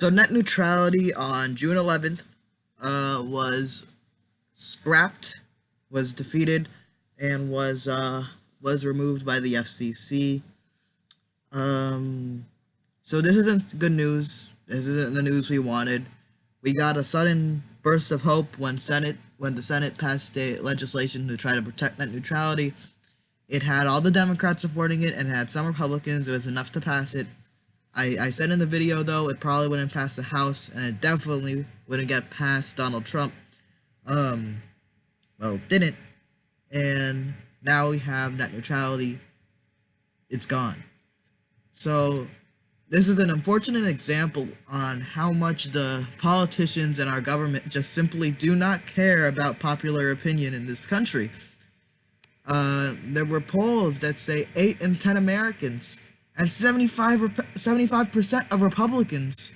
So net neutrality on June 11th was scrapped, was defeated, and was removed by the FCC. So this isn't good news. This isn't the news we wanted. We got a sudden burst of hope when the Senate passed legislation to try to protect net neutrality. It had all the Democrats supporting it and it had some Republicans. It was enough to pass it. I said in the video, though, it probably wouldn't pass the House, and it definitely wouldn't get past Donald Trump. Well, it didn't. And now we have net neutrality. It's gone. So this is an unfortunate example on how much the politicians and our government just simply do not care about popular opinion in this country. There were polls that say 8 in 10 Americans and 75% of Republicans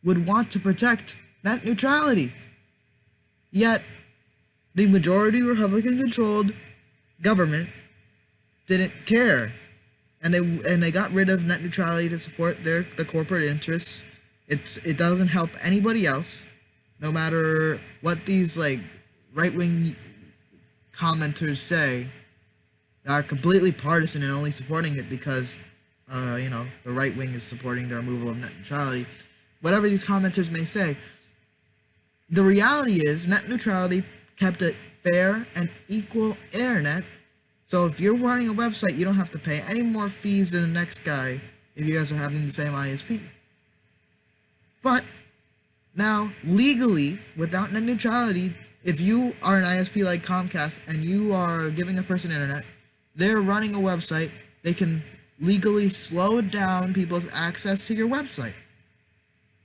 would want to protect net neutrality. Yet, the majority Republican-controlled government didn't care, and they got rid of net neutrality to support the corporate interests. It doesn't help anybody else, no matter what these right-wing commenters say. They are completely partisan and only supporting it because the right wing is supporting the removal of net neutrality. Whatever these commenters may say, the reality is net neutrality kept a fair and equal internet. So if you're running a website, you don't have to pay any more fees than the next guy if you guys are having the same ISP. But now, legally, without net neutrality, if you are an ISP like Comcast and you are giving a person internet, they're running a website, they can legally slow down people's access to your website.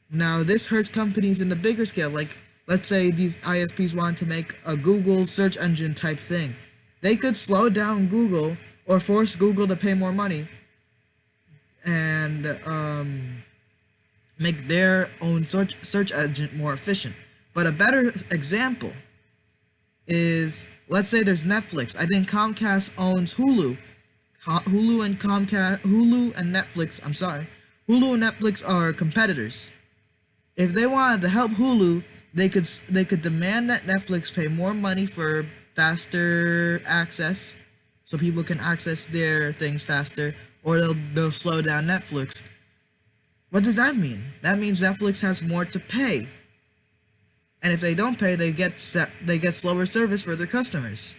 Now, this hurts companies in the bigger scale. Like, let's say these ISPs want to make a Google search engine type thing. They could slow down Google or force Google to pay more money and make their own search engine more efficient. But a better example is, let's say there's Netflix. I think Comcast owns Hulu. Hulu and Netflix are competitors. If they wanted to help Hulu, they could demand that Netflix pay more money for faster access, so people can access their things faster, or they'll slow down Netflix. What does that mean? That means Netflix has more to pay, and if they don't pay, they get slower service for their customers.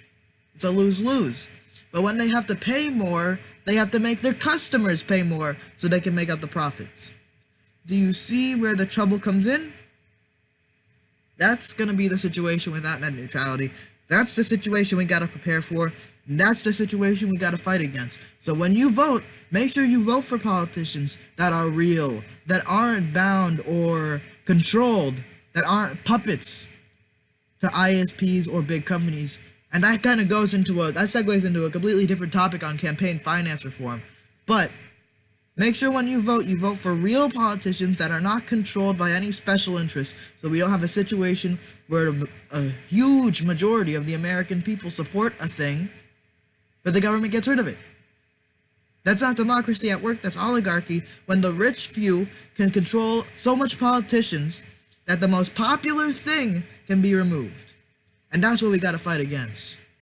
It's a lose-lose. But when they have to pay more, they have to make their customers pay more so they can make up the profits. Do you see where the trouble comes in? That's going to be the situation without net neutrality. That's the situation we got to prepare for. And that's the situation we got to fight against. So when you vote, make sure you vote for politicians that are real, that aren't bound or controlled, that aren't puppets to ISPs or big companies. And that kind of segues into a completely different topic on campaign finance reform. But make sure when you vote for real politicians that are not controlled by any special interests, so we don't have a situation where a huge majority of the American people support a thing, but the government gets rid of it. That's not democracy at work, that's oligarchy, when the rich few can control so much politicians that the most popular thing can be removed. And that's what we gotta fight against.